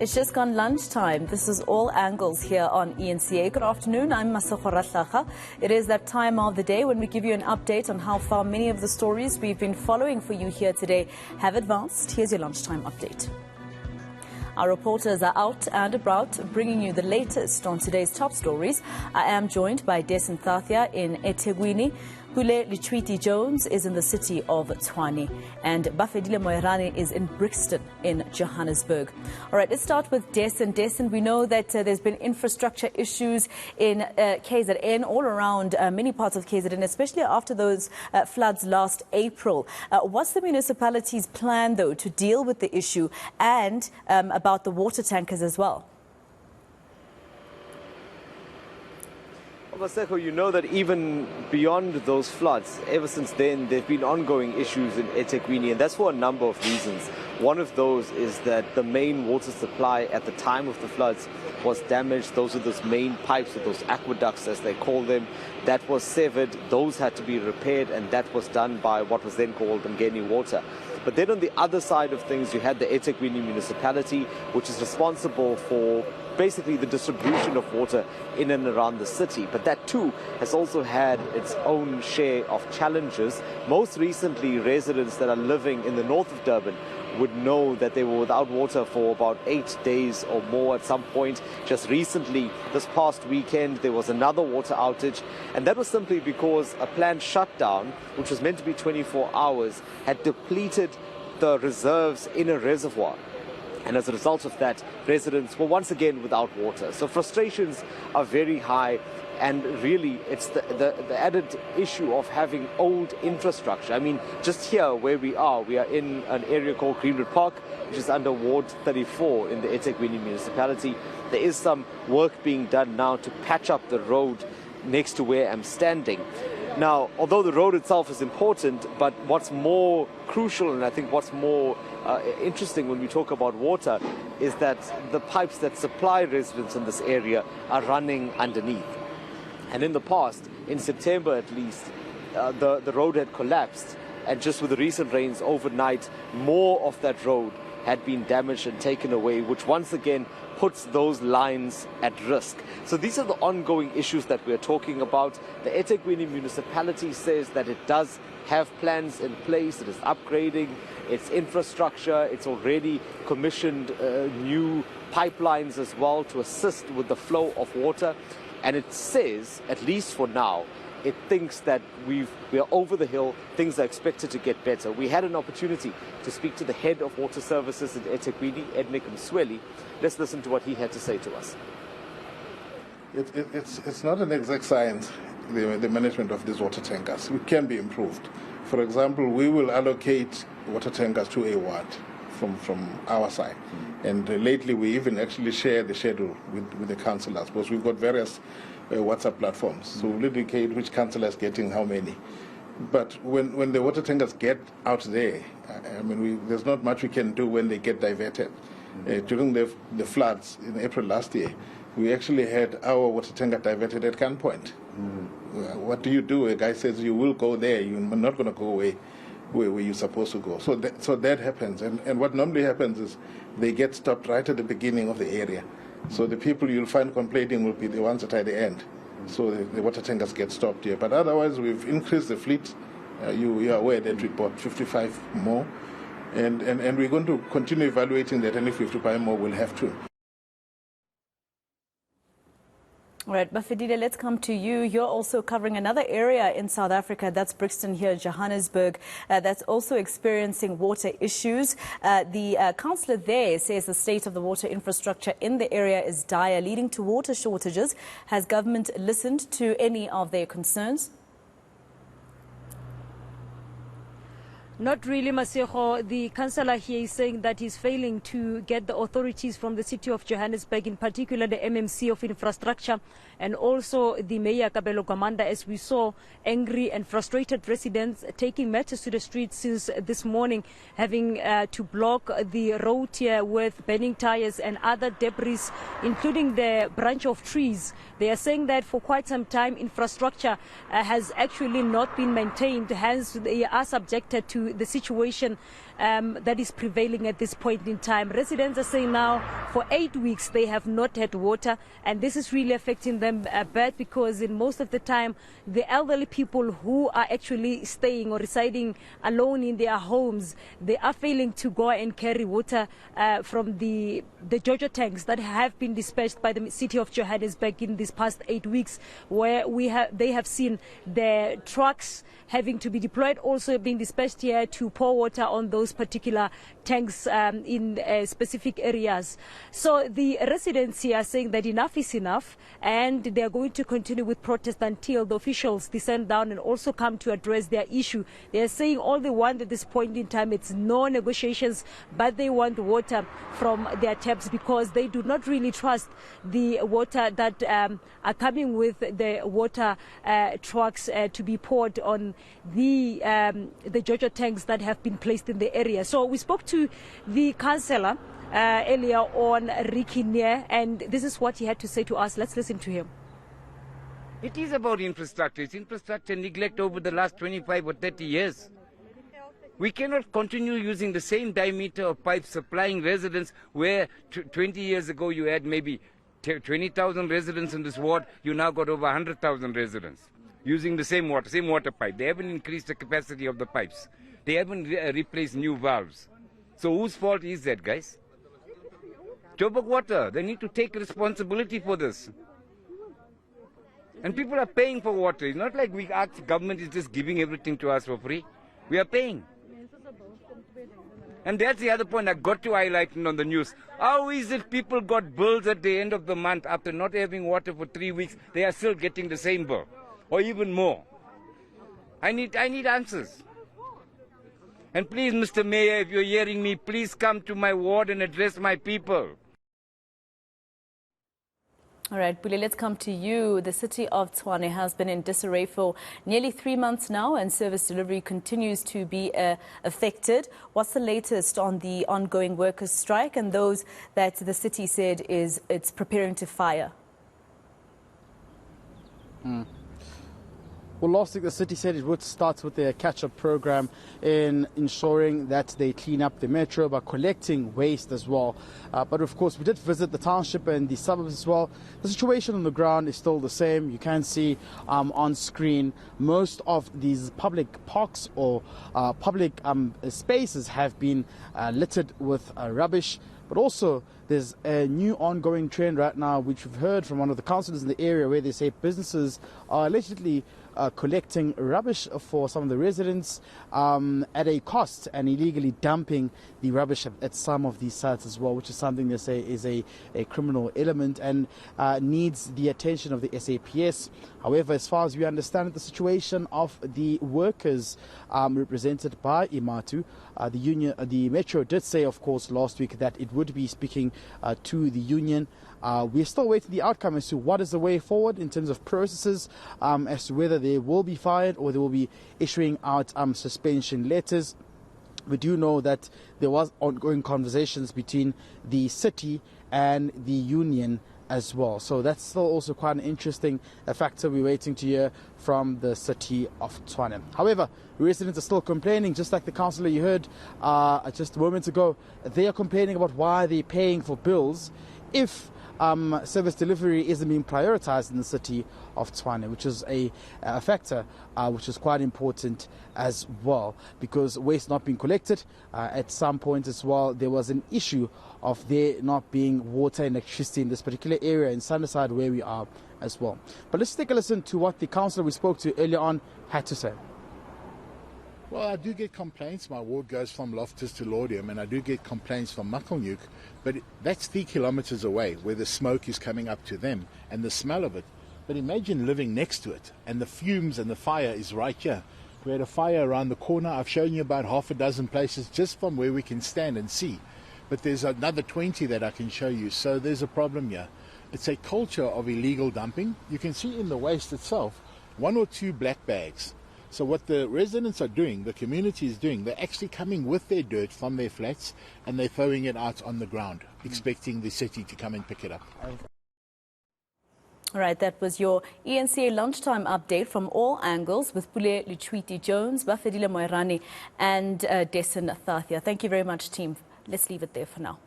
It's just gone lunchtime. This is All Angles here on ENCA. Good afternoon. I'm Masakho. It is that time of the day when we give you an update on how far many of the stories we've been following for you here today have advanced. Here's your lunchtime update. Our reporters are out and about, bringing you the latest on today's top stories. I am joined by Dasen Thathiah in eThekwini. Pule Letshwiti Jones is in the city of Tshwane, and Bafedile Moerane is in Brixton in Johannesburg. All right, let's start with Dasen. Dasen, we know that there's been infrastructure issues in KZN, all around many parts of KZN, especially after those floods last April. What's the municipality's plan, though, to deal with the issue and about the water tankers as well? Maseko, you know that even beyond those floods, ever since then, there have been ongoing issues in eThekwini, and that's for a number of reasons. One of those is that the main water supply at the time of the floods was damaged. Those are those main pipes, or those aqueducts as they call them, that was severed. Those had to be repaired, and that was done by what was then called Ngeni Water. But then on the other side of things, you had the eThekwini municipality, which is responsible for basically the distribution of water in and around the city. But that too has also had its own share of challenges. Most recently, residents that are living in the north of Durban would know that they were without water for about 8 days or more at some point. Just recently, this past weekend, there was another water outage, and that was simply because a planned shutdown, which was meant to be 24 hours, had depleted the reserves in a reservoir. And as a result of that, residents were once again without water. So frustrations are very high. And really, it's the added issue of having old infrastructure. I mean, just here where we are in an area called Greenwood Park, which is under Ward 34 in the eThekwini municipality. There is some work being done now to patch up the road next to where I'm standing. Now, although the road itself is important, but what's more crucial, and I think what's more interesting when we talk about water, is that the pipes that supply residents in this area are running underneath. And in the past, in September at least, the road had collapsed, and just with the recent rains overnight, more of that road had been damaged and taken away, which once again puts those lines at risk. So these are the ongoing issues that we're talking about. The eThekwini municipality says that it does have plans in place. It is upgrading its infrastructure. It's already commissioned new pipelines as well to assist with the flow of water. And it says, at least for now, it thinks that we are over the hill. Things are expected to get better. We had an opportunity to speak to the head of water services in eThekwini, Ednick Msweli. Let's listen to what he had to say to us. It's not an exact science, the management of these water tankers. It can be improved. For example, we will allocate water tankers to a ward from our side. And lately we even actually share the schedule with the councillors, because we've got various WhatsApp platforms. So we'll indicate which councillor is getting how many. But when the water tankers get out there, I mean, there's not much we can do when they get diverted. During the floods in April last year, we actually had our water tanker diverted at gunpoint. What do you do? A guy says, you will go there, you're not going to go away where you're supposed to go. So that happens. And what normally happens is they get stopped right at the beginning of the area. So the people you'll find complaining will be the ones that are at the end. So the water tankers get stopped here. But otherwise, we've increased the fleet. You are aware that we bought 55 more. And we're going to continue evaluating that, and if we have to buy more, we'll have to. All right, Bafedile, let's come to you. You're also covering another area in South Africa, that's Brixton here, Johannesburg, that's also experiencing water issues. The councillor there says the state of the water infrastructure in the area is dire, leading to water shortages. Has government listened to any of their concerns? Not really, Maseko. The councillor here is saying that he's failing to get the authorities from the city of Johannesburg, in particular the MMC of Infrastructure, and also the Mayor Kabelo Gwamanda, as we saw angry and frustrated residents taking matters to the streets since this morning, having to block the road here with burning tires and other debris, including the branch of trees. They are saying that for quite some time infrastructure has actually not been maintained, hence they are subjected to the situation that is prevailing at this point in time. Residents are saying now for 8 weeks they have not had water, and this is really affecting them bad, because in most of the time the elderly people who are actually staying or residing alone in their homes, they are failing to go and carry water from the Jojo tanks that have been dispatched by the city of Johannesburg in these past 8 weeks, where they have seen the trucks having to be deployed, also being dispatched here to pour water on those particular tanks in specific areas. So the residents here are saying that enough is enough, and they are going to continue with protest until the officials descend down and also come to address their issue. They are saying all they want at this point in time, it's no negotiations, but they want water from their taps, because they do not really trust the water that are coming with the water trucks to be poured on the Jojo tanks that have been placed in the area. So we spoke to the councillor earlier on, Ricky Neer, and this is what he had to say to us. Let's listen to him. It is about infrastructure. It's infrastructure neglect over the last 25 or 30 years. We cannot continue using the same diameter of pipes supplying residents where 20 years ago you had maybe 20,000 residents in this ward. You now got over 100,000 residents using the same water pipe. They haven't increased the capacity of the pipes. They haven't replaced new valves. So whose fault is that, guys? Joburg Water, they need to take responsibility for this. And people are paying for water. It's not like we ask government is just giving everything to us for free. We are paying. And that's the other point I got to highlight on the news. How is it people got bills at the end of the month after not having water for 3 weeks, they are still getting the same bill or even more? I need answers. And please, Mr. Mayor, if you're hearing me, please come to my ward and address my people. All right, Pule, let's come to you. The city of Tshwane has been in disarray for nearly 3 months now, and service delivery continues to be affected. What's the latest on the ongoing workers' strike and those that the city said it's preparing to fire? Well, last week the city said it would start with their catch-up program in ensuring that they clean up the metro by collecting waste as well. But of course, we did visit the township and the suburbs as well. The situation on the ground is still the same. You can see on screen most of these public parks or public spaces have been littered with rubbish. But also, there's a new ongoing trend right now, which we've heard from one of the councillors in the area, where they say businesses are allegedly collecting rubbish for some of the residents at a cost and illegally dumping the rubbish at some of these sites as well, which is something they say is a criminal element and needs the attention of the SAPS. However, as far as we understand the situation of the workers represented by Imatu, the union, the Metro did say, of course, last week that it would be speaking to the union. We're still waiting the outcome as to what is the way forward in terms of processes, as to whether they will be fired or they will be issuing out suspension letters. We do know that there was ongoing conversations between the city and the union as well. So that's still also quite an interesting factor we're waiting to hear from the city of Tshwane. However, residents are still complaining, just like the councillor you heard just a moment ago. They are complaining about why they're paying for bills if service delivery isn't being prioritized in the city of Tshwane, which is a factor which is quite important as well, because waste not being collected at some point as well. There was an issue of there not being water and electricity in this particular area in Sunderside where we are as well. But let's take a listen to what the councillor we spoke to earlier on had to say. Well, I do get complaints. My ward goes from Loftus to Laudium, and I do get complaints from Makalnyuk, but that's 3 kilometers away where the smoke is coming up to them and the smell of it. But imagine living next to it and the fumes and the fire is right here. We had a fire around the corner. I've shown you about half a dozen places just from where we can stand and see. But there's another 20 that I can show you. So there's a problem here. It's a culture of illegal dumping. You can see in the waste itself 1 or 2 black bags. So what the residents are doing, the community is doing, they're actually coming with their dirt from their flats and they're throwing it out on the ground, expecting the city to come and pick it up. All right, that was your ENCA lunchtime update from all angles with Pule, Letshwiti, Jones, Bafedile, Moerane and Dasen, Thathiah. Thank you very much, team. Let's leave it there for now.